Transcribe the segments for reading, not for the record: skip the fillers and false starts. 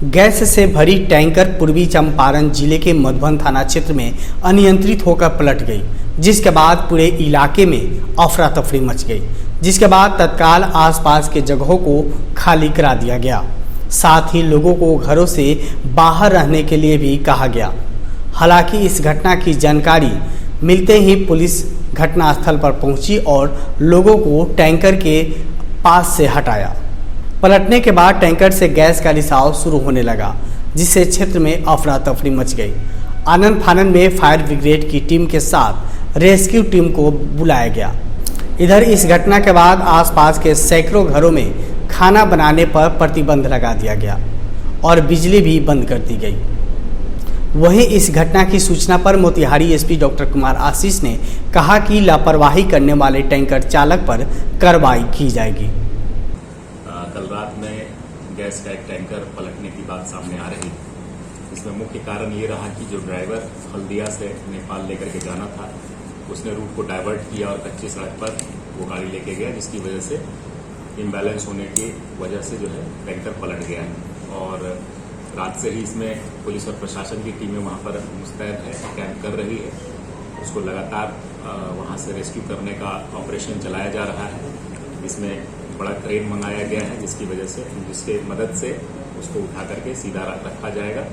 Gas से भरी tanker पूर्वी चंपारण जिले के मधुबन थाना क्षेत्र में अनियंत्रित होकर पलट गई, जिसके बाद पूरे इलाके में अफरा तफरी मच गई, जिसके बाद तत्काल आसपास के जगहों को खाली करा दिया गया। साथ ही लोगों को घरों से बाहर रहने के लिए भी कहा गया। हालांकि इस घटना की जानकारी मिलते ही पुलिस घटनास्थल पर पहुंची और लोगों को टैंकर के पास से हटाया। पलटने के बाद टैंकर से गैस का रिसाव शुरू होने लगा, जिससे क्षेत्र में अफरा तफरी मच गई। आनन फानन में फायर ब्रिगेड की टीम के साथ रेस्क्यू टीम को बुलाया गया। इधर इस घटना के बाद आसपास के सैकड़ों घरों में खाना बनाने पर प्रतिबंध लगा दिया गया और बिजली भी बंद कर दी गई। वहीं इस घटना की सूचना पर मोतिहारी एसपी डॉक्टर कुमार आशीष ने कहा कि लापरवाही करने वाले टैंकर चालक पर कार्रवाई की जाएगी। कल रात में गैस का एक टैंकर पलटने की बात सामने आ रही। इसमें मुख्य कारण ये रहा कि जो ड्राइवर हल्दिया से नेपाल लेकर के जाना था, उसने रूट को डाइवर्ट किया और कच्ची सड़क पर वो गाड़ी लेके गया, जिसकी वजह से इम्बैलेंस होने की वजह से जो है टैंकर पलट गया है। और रात से ही इसमें पुलिस और प्रशासन की टीमें वहां पर मुस्तैद है, कैंप कर रही है। उसको लगातार वहां से रेस्क्यू करने का ऑपरेशन चलाया जा रहा है। इसमें बड़ा क्रेन मंगाया गया है, जिसके मदद से उसको उठा करके सीधा रखा जाएगा।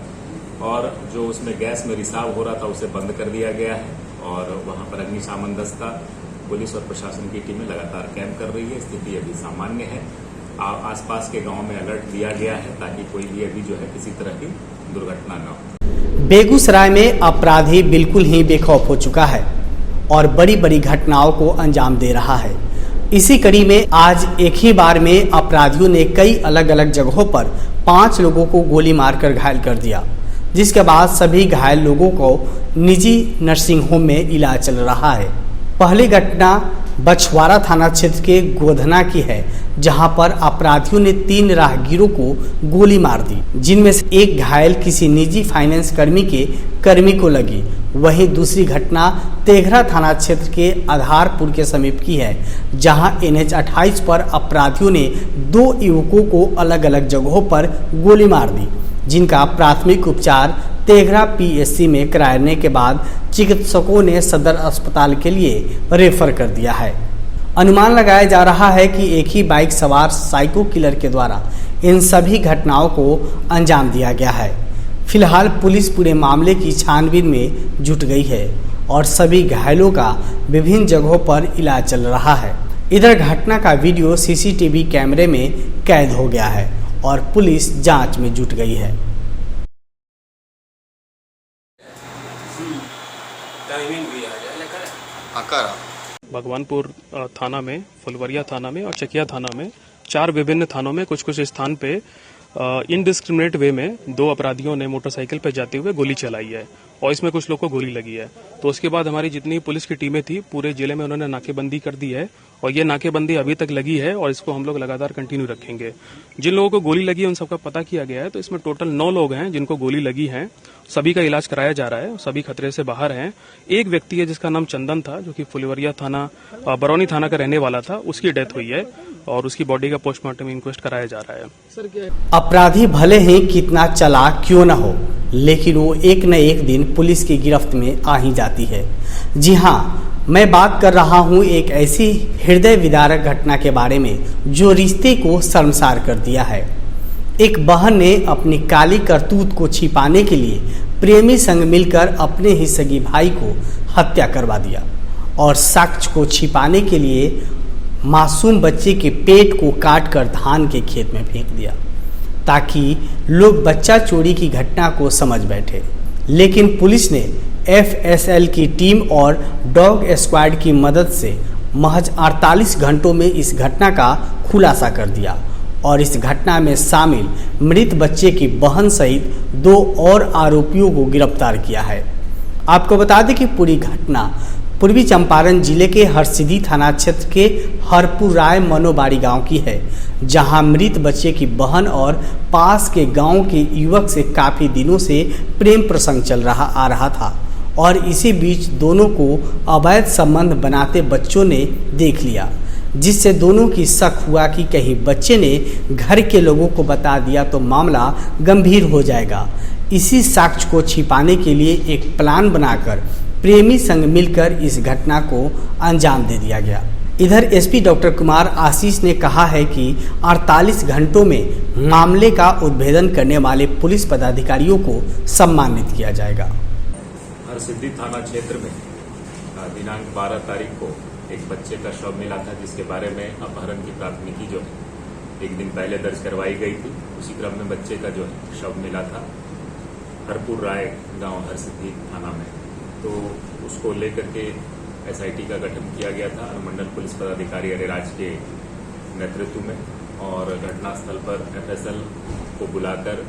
और जो उसमें गैस में रिसाव हो रहा था, उसे बंद कर दिया गया है और वहां पर अग्निशमन दस्ता, पुलिस और प्रशासन की टीमें लगातार कैंप कर रही है। स्थिति अभी सामान्य है। आसपास के गांव में अलर्ट दिया गया है ताकि कोई भी अभी जो है किसी तरह की दुर्घटना न हो। बेगूसराय में अपराधी बिल्कुल ही बेखौफ हो चुका है और बड़ी बड़ी घटनाओं को अंजाम दे रहा है। इसी कड़ी में आज एक ही बार में अपराधियों ने कई अलग अलग जगहों पर 5 लोगों को गोली मारकर घायल कर दिया, जिसके बाद सभी घायल लोगों को निजी नर्सिंग होम में इलाज चल रहा है। पहली घटना बछवाड़ा थाना क्षेत्र के गोधना की है, जहां पर अपराधियों ने 3 राहगीरों को गोली मार दी, जिनमें से एक घायल किसी निजी फाइनेंस कर्मी को लगी। वहीं दूसरी घटना तेघरा थाना क्षेत्र के आधारपुर के समीप की है, जहां NH 28 पर अपराधियों ने 2 युवकों को अलग अलग जगहों पर गोली मार दी, जिनका प्राथमिक उपचार तेघरा PSC में कराने के बाद चिकित्सकों ने सदर अस्पताल के लिए रेफर कर दिया है। अनुमान लगाया जा रहा है कि एक ही बाइक सवार साइको किलर के द्वारा इन सभी घटनाओं को अंजाम दिया गया है। फिलहाल पुलिस पूरे मामले की छानबीन में जुट गई है और सभी घायलों का विभिन्न जगहों पर इलाज चल रहा है। इधर घटना का वीडियो CCTV कैमरे में कैद हो गया है और पुलिस जांच में जुट गई है। भगवानपुर थाना में, फुलवरिया थाना में और चकिया थाना में 4 विभिन्न थानों में कुछ स्थान पे इनडिस्क्रिमिनेट वे में 2 अपराधियों ने मोटरसाइकिल पर जाते हुए गोली चलाई है और इसमें कुछ लोग को गोली लगी है। तो उसके बाद हमारी जितनी पुलिस की टीमें थी पूरे जिले में उन्होंने नाकेबंदी कर दी है और ये नाकेबंदी अभी तक लगी है और इसको हम लोग लगातार कंटिन्यू रखेंगे। जिन लोगों को गोली लगी है उन सबका पता किया गया है। तो इसमें टोटल 9 लोग हैं जिनको गोली लगी है। सभी का इलाज कराया जा रहा है, सभी खतरे से बाहर हैं। एक व्यक्ति है जिसका नाम चंदन था, जो कि फुलवरिया थाना बरौनी थाना का रहने वाला था, उसकी डेथ हुई है और उसकी बॉडी का पोस्टमार्टम इंक्वेस्ट कराया जा रहा है। सर क्या अपराधी भले ही कितना चालाक क्यों न हो, लेकिन वो एक न एक दिन पुलिस की गिरफ्त में आ ही जाती है। जी हाँ, मैं बात कर रहा हूँ एक ऐसी हृदय विदारक घटना के बारे में जो रिश्ते को शर्मसार कर दिया है। एक बहन ने अपनी काली करतूत को छिपाने के लिए प्रेमी संग मिलकर अपने ही सगी भाई को हत्या करवा दिया और साक्ष्य को छिपाने के लिए मासूम बच्चे के पेट को काटकर धान के खेत में फेंक दिया, ताकि लोग बच्चा चोरी की घटना को समझ बैठे। लेकिन पुलिस ने FSL की टीम और डॉग स्क्वाड की मदद से महज 48 घंटों में इस घटना का खुलासा कर दिया और इस घटना में शामिल मृत बच्चे की बहन सहित 2 और आरोपियों को गिरफ्तार किया है। आपको बता दें कि पूरी घटना पूर्वी चंपारण जिले के हरसिद्धि थाना क्षेत्र के हरपुर राय मनोबाड़ी गांव की है, जहां मृत बच्चे की बहन और पास के गांव के युवक से काफी दिनों से प्रेम प्रसंग आ रहा था और इसी बीच दोनों को अवैध संबंध बनाते बच्चों ने देख लिया, जिससे दोनों की शक हुआ कि कहीं बच्चे ने घर के लोगों को बता दिया तो मामला गंभीर हो जाएगा। इसी साक्ष्य को छिपाने के लिए एक प्लान बनाकर प्रेमी संग मिलकर इस घटना को अंजाम दे दिया गया। इधर एसपी डॉक्टर कुमार आशीष ने कहा है कि 48 घंटों में मामले का उद्भेदन करने वाले पुलिस पदाधिकारियों को सम्मानित किया जाएगा। हरसिद्धि थाना क्षेत्र में दिनांक 12 तारीख को एक बच्चे का शव मिला था, जिसके बारे में अपहरण की प्राथमिकी जो है एक दिन पहले दर्ज करवाई गई थी। उसी क्रम में बच्चे का जो है शव मिला था हरपुर राय गांव हरसिद्धि थाना में। तो उसको लेकर के एसआईटी का गठन किया गया था अनुमंडल पुलिस पदाधिकारी अरेराज के नेतृत्व में, और घटनास्थल पर एफएसएल को बुलाकर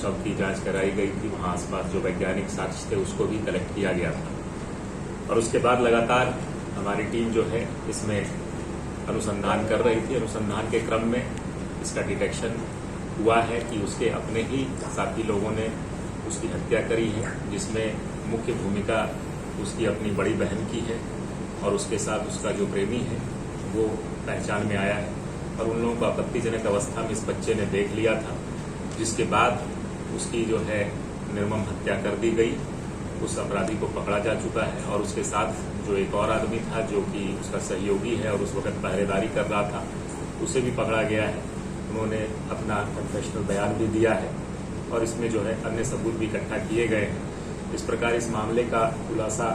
शव की जांच कराई गई थी। वहां आसपास जो वैज्ञानिक साक्ष्य थे उसको भी कलेक्ट किया गया था, और उसके बाद लगातार हमारी टीम जो है इसमें अनुसंधान कर रही थी। अनुसंधान के क्रम में इसका डिटेक्शन हुआ है कि उसके अपने ही साथी लोगों ने उसकी हत्या करी है, जिसमें मुख्य भूमिका उसकी अपनी बड़ी बहन की है, और उसके साथ उसका जो प्रेमी है वो पहचान में आया है। और उन लोगों को आपत्तिजनक अवस्था में इस बच्चे ने देख लिया था, जिसके बाद उसकी जो है निर्मम हत्या कर दी गई। उस अपराधी को पकड़ा जा चुका है, और उसके साथ जो एक और आदमी था जो कि उसका सहयोगी है और उस वक्त पहरेदारी कर रहा था, उसे भी पकड़ा गया है। उन्होंने अपना कन्फेशनल बयान भी दिया है, और इसमें जो है अन्य सबूत भी इकट्ठा किए गए हैं। इस प्रकार इस मामले का खुलासा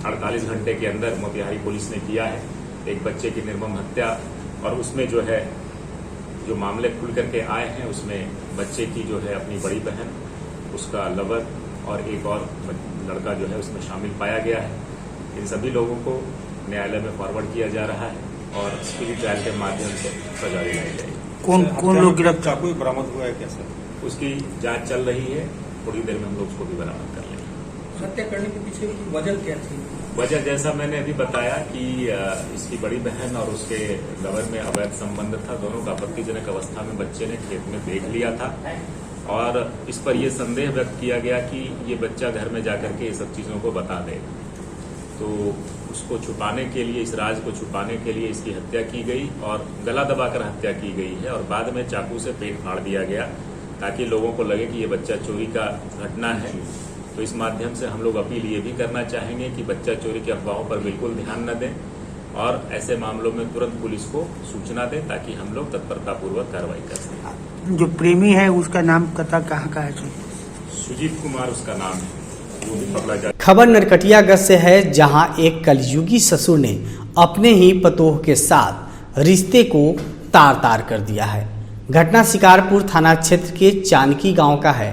48 घंटे के अंदर मोतिहारी पुलिस ने किया है, एक बच्चे की निर्मम हत्या। और उसमें जो है जो मामले खुल करके आए हैं उसमें बच्चे की जो है अपनी बड़ी बहन, उसका लवर और एक और लड़का जो है उसमें शामिल पाया गया है। इन सभी लोगों को न्यायालय में फॉरवर्ड किया जा रहा है और स्पीड ट्रायल के माध्यम से सजा दिलाई जाएगी। कौन लोग गिरफ्तार? चाकू बरामद हुआ है क्या सर? उसकी जांच चल रही है, थोड़ी देर में हम लोग उसको भी बरामद कर लेंगे। हत्या करने के पीछे की वजह क्या थी? वजह जैसा मैंने अभी बताया कि इसकी बड़ी बहन और उसके लवर में अवैध संबंध था। दोनों का आपत्तिजनक अवस्था में बच्चे ने खेत में देख लिया था, और इस पर यह संदेह व्यक्त किया गया कि ये बच्चा घर में जाकर के ये सब चीजों को बता देगा। तो उसको छुपाने के लिए, इस राज को छुपाने के लिए इसकी हत्या की गई और गला दबाकर हत्या की गई है, और बाद में चाकू से पेट फाड़ दिया गया ताकि लोगों को लगे कि ये बच्चा चोरी का घटना है। तो इस माध्यम से हम लोग अपील ये भी करना चाहेंगे कि बच्चा चोरी की अफवाहों पर बिल्कुल ध्यान न दें, और ऐसे मामलों में तुरंत पुलिस को सूचना दें ताकि हम लोग तत्परतापूर्वक कार्रवाई कर सकें। जो प्रेमी है उसका नाम पता कहाँ का है? सुजीत कुमार उसका नाम है, वो भी पकड़ा जा। खबर नरकटियागंज से है, जहां एक कलयुगी ससुर ने अपने ही पतोह के साथ रिश्ते को तार तार कर दिया है। घटना शिकारपुर थाना क्षेत्र के चानकी गांव का है।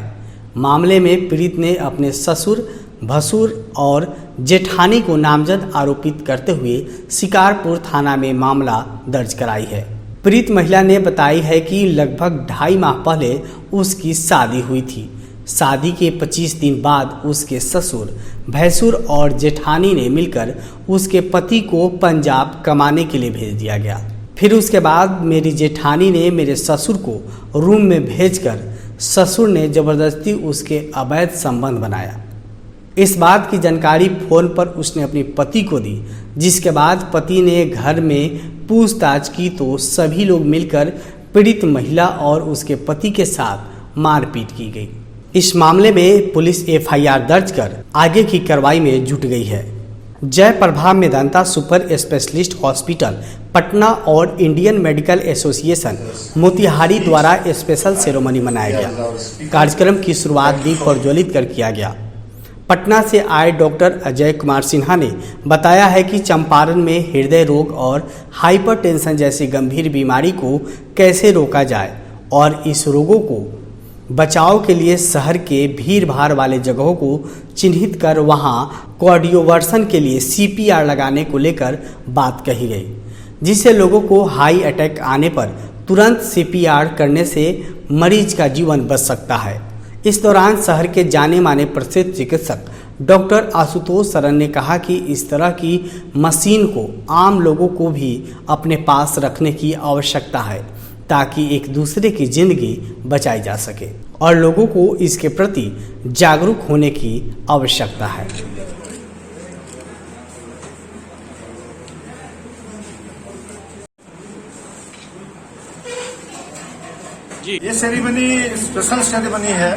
मामले में पीड़ित ने अपने ससुर, भसुर और जेठानी को नामजद आरोपित करते हुए शिकारपुर थाना में मामला दर्ज कराई है। पीड़ित महिला ने बताई है कि लगभग 2.5 माह पहले उसकी शादी हुई थी। शादी के 25 दिन बाद उसके ससुर, भैंसुर और जेठानी ने मिलकर उसके पति को पंजाब कमाने के लिए भेज दिया गया। फिर उसके बाद मेरी जेठानी ने मेरे ससुर को रूम में भेजकर ससुर ने जबरदस्ती उसके अवैध संबंध बनाया। इस बात की जानकारी फोन पर उसने अपने पति को दी, जिसके बाद पति ने घर में पूछताछ की तो सभी लोग मिलकर पीड़ित महिला और उसके पति के साथ मारपीट की गई। इस मामले में पुलिस एफआईआर दर्ज कर आगे की कार्रवाई में जुट गई है। जय Prabha Medanta super specialist hospital Patna और इंडियन मेडिकल एसोसिएशन मोतिहारी द्वारा स्पेशल सेरेमनी मनाया गया। कार्यक्रम की शुरुआत दीप प्रज्वलित कर किया गया। पटना से आए डॉक्टर अजय कुमार सिन्हा ने बताया है कि चंपारण में हृदय रोग और हाइपरटेंशन जैसी गंभीर बीमारी को कैसे रोका जाए, और इस रोगों को बचाव के लिए शहर के भीड़ भाड़ वाले जगहों को चिन्हित कर वहां कार्डियोवर्सन के लिए सीपीआर लगाने को लेकर बात कही गई, जिससे लोगों को हाई अटैक आने पर तुरंत सीपीआर करने से मरीज का जीवन बच सकता है। इस दौरान शहर के जाने माने प्रसिद्ध चिकित्सक डॉक्टर आशुतोष सरन ने कहा कि इस तरह की मशीन को आम लोगों को भी अपने पास रखने की आवश्यकता है, ताकि एक दूसरे की जिंदगी बचाई जा सके, और लोगों को इसके प्रति जागरूक होने की आवश्यकता है। ये सेरेमनी स्पेशल सेरेमनी है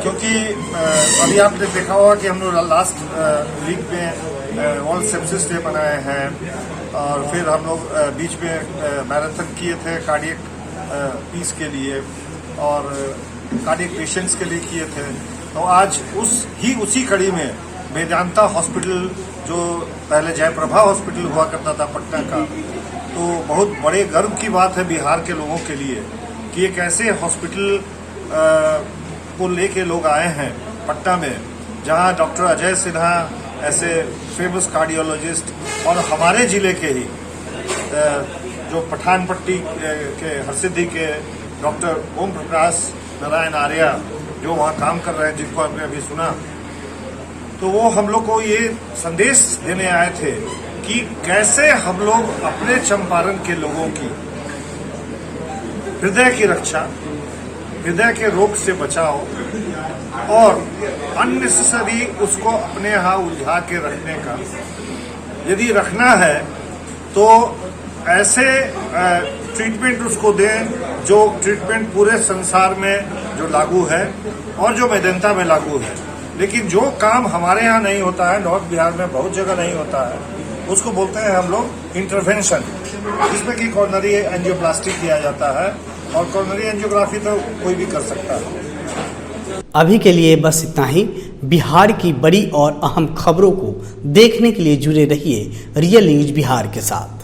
क्योंकि अभी आपने देखा होगा कि हम लोग लास्ट वीक में वर्ल्ड सेप्सिस डे मनाए हैं और फिर हम लोग बीच में मैराथन किए थे कार्डियक पीस के लिए और कार्डियक पेशेंट्स के लिए किए थे। तो आज उसी कड़ी में वेदांता हॉस्पिटल जो पहले जयप्रभा हॉस्पिटल हुआ करता था पटना का, तो बहुत बड़े गर्व की बात है बिहार के लोगों के लिए कि एक ऐसे हॉस्पिटल को लेके लोग आए हैं पटना में जहां डॉक्टर अजय सिन्हा ऐसे फेमस कार्डियोलॉजिस्ट और हमारे जिले के ही जो पठानपट्टी के हरसिद्धि के डॉक्टर ओम प्रकाश नारायण आर्या जो वहां काम कर रहे हैं, जिनको आपने अभी सुना, तो वो हम लोग को ये संदेश देने आए थे कि कैसे हम लोग अपने चंपारण के लोगों की हृदय की रक्षा, हृदय के रोग से बचाव और अननेसेसरी उसको अपने यहाँ उलझा के रखने का, यदि रखना है तो ऐसे ट्रीटमेंट उसको दें जो ट्रीटमेंट पूरे संसार में जो लागू है और जो मेदांता में लागू है। लेकिन जो काम हमारे यहाँ नहीं होता है, नॉर्थ बिहार में बहुत जगह नहीं होता है, उसको बोलते हैं हम लोग इंटरवेंशन, जिसमें कि कॉर्नरी एंजियोप्लास्टी किया जाता है और कॉर्नरी एंजियोग्राफी तो कोई भी कर सकता है। अभी के लिए बस इतना ही। बिहार की बड़ी और अहम खबरों को देखने के लिए जुड़े रहिए रियल न्यूज बिहार के साथ।